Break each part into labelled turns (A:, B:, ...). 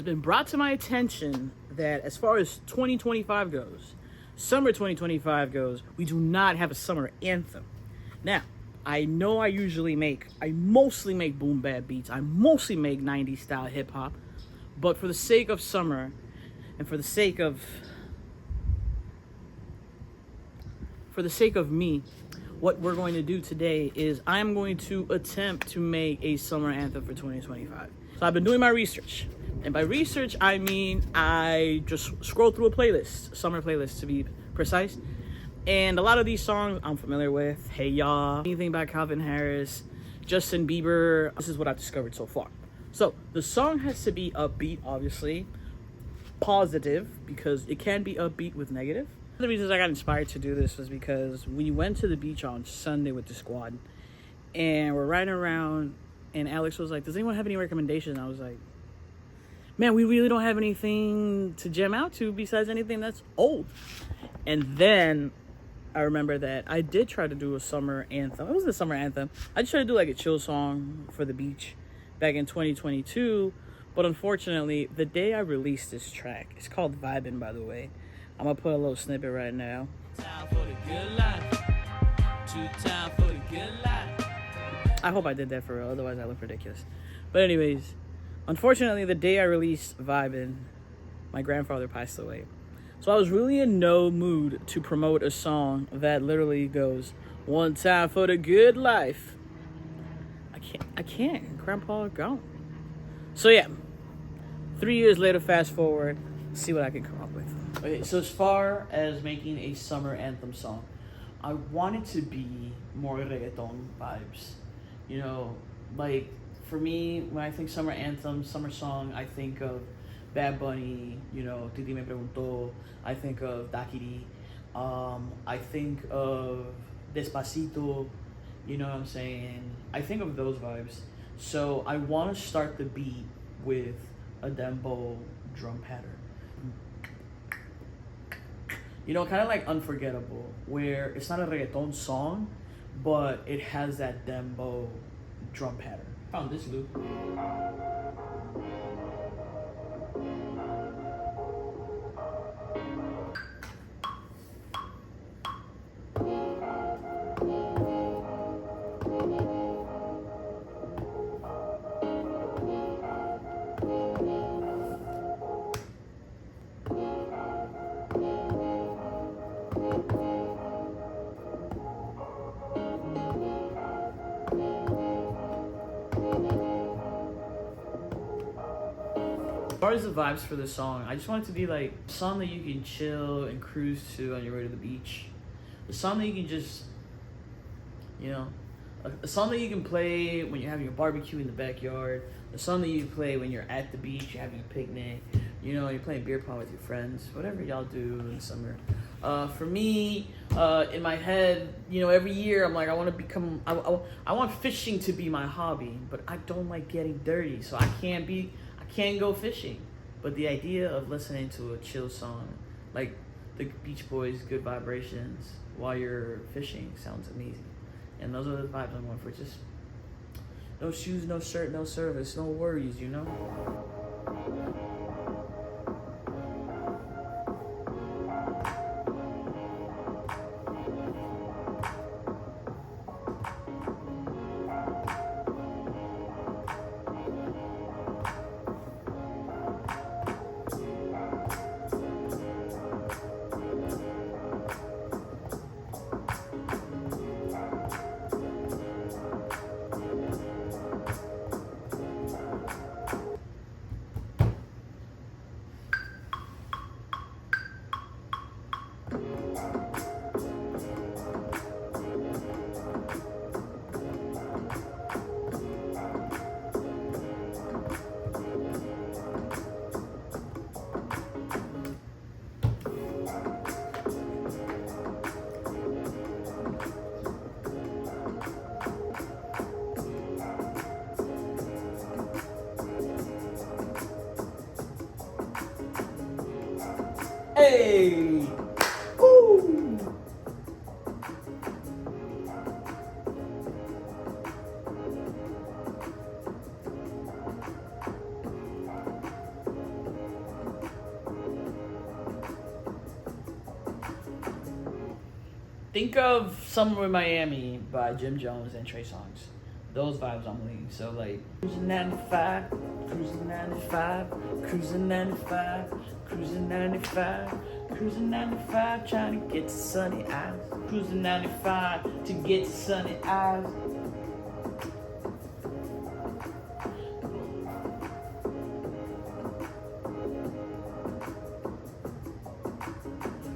A: It's been brought to my attention that as far as 2025 goes, summer 2025 goes, we do not have a summer anthem. Now, I know I mostly make boom bap beats. I mostly make 90s style hip hop. But for the sake of summer and for the sake of me, what we're going to do today is I'm going to attempt to make a summer anthem for 2025. So I've been doing my research. And by research, I mean I just scroll through a playlist, summer playlist to be precise. And a lot of these songs I'm familiar with. Hey Ya, anything by Calvin Harris, Justin Bieber. This is what I've discovered so far. So the song has to be upbeat, obviously. Positive, because it can be upbeat with negative. One of the reasons I got inspired to do this was because we went to the beach on Sunday with the squad. And we're riding around, and Alex was like, does anyone have any recommendations? And I was like, man, we really don't have anything to jam out to besides anything that's old. And then I remember that I did try to do a summer anthem. It wasn't a summer anthem. I just tried to do like a chill song for the beach back in 2022. But unfortunately, the day I released this track, it's called Vibin', by the way. I'm going to put a little snippet right now. Time for the good life. Time for the good life. I hope I did that for real, otherwise I look ridiculous. But anyways, unfortunately, the day I released Vibin', my grandfather passed away. So I was really in no mood to promote a song that literally goes, one time for the good life. I can't. Grandpa gone. So yeah, 3 years later, fast forward, see what I can come up with. Okay, so as far as making a summer anthem song, I want it to be more reggaeton vibes. You know, like for me, when I think summer anthem, summer song, I think of Bad Bunny, you know, Titi Me Preguntó. I think of Dakiri. I think of Despacito. You know what I'm saying? I think of those vibes. So I want to start the beat with a dembow drum pattern. You know, kind of like Unforgettable, where it's not a reggaeton song, but it has that dembow drum pattern. Found this loop. As far as the vibes for this song, I just want it to be like a song that you can chill and cruise to on your way to the beach. A song that you can just, you know, a song that you can play when you're having a barbecue in the backyard. A song that you play when you're at the beach, you're having a picnic. You know, you're playing beer pong with your friends. Whatever y'all do in the summer. For me, in my head, you know, every year I'm like, I want fishing to be my hobby, but I don't like getting dirty, so I can't go fishing. But the idea of listening to a chill song like the Beach Boys' Good Vibrations while you're fishing sounds amazing. And those are the vibes I'm going for. Just no shoes, no shirt, no service, no worries, you know? Hey! Woo! think of Summer in Miami by Jim Jones and Trey Songz. Those vibes I'm leaning. So like cruising 95, cruising 95, cruising 95, cruising 95, cruising 95, trying to get to sunny eyes. Cruising 95 to get to sunny eyes.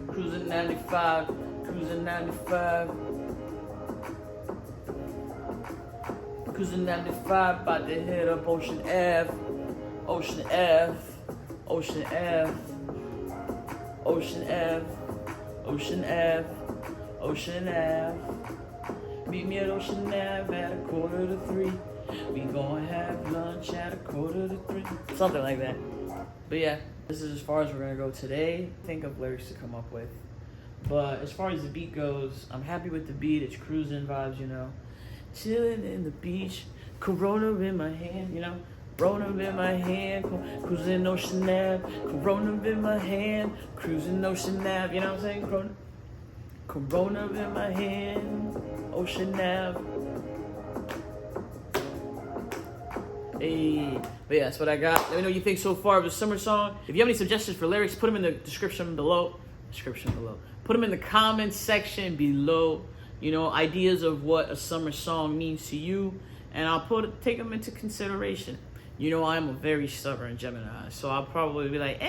A: Cruising 95, cruising 95. Cruising 95, about to hit up Ocean Ave, Ocean Ave, Ocean Ave, Ocean Ave, Ocean Ave, Ocean Ave. Meet me at Ocean Ave at 2:45. We gonna have lunch at 2:45. Something like that. But yeah, this is as far as we're gonna go today. Think of lyrics to come up with. But as far as the beat goes, I'm happy with the beat. It's cruising vibes, you know. Chilling in the beach, Corona in my hand, you know. Corona in my hand, cruising Ocean Ave. Corona in my hand, cruising Ocean Ave. You know what I'm saying? Corona in my hand, Ocean Ave. Hey, but yeah, that's what I got. Let me know what you think so far of the summer song. If you have any suggestions for lyrics, put them in the description below. Put them in the comments section below. You know, ideas of what a summer song means to you, and I'll take them into consideration. You know, I'm a very stubborn Gemini, so I'll probably be like,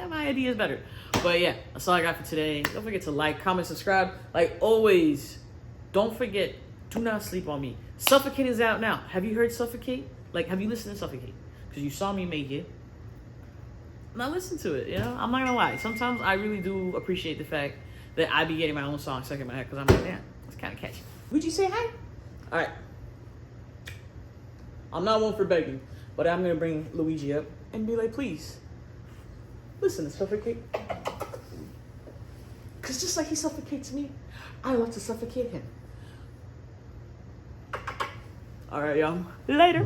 A: my idea is better. But yeah, that's all I got for today. Don't forget to like, comment, subscribe. Like always, don't forget, do not sleep on me. Suffocate is out now. Have you heard Suffocate? Like, have you listened to Suffocate? Because you saw me make it. Now listen to it, you know? I'm not gonna lie. Sometimes I really do appreciate the fact that I be getting my own song stuck in my head, because I'm like, damn, it's kind of catchy. Would you say hi? All right. I'm not one for begging, but I'm gonna bring Luigi up and be like, please, listen to Suffocate. Because just like he suffocates me, I want to suffocate him. All right, y'all. Later.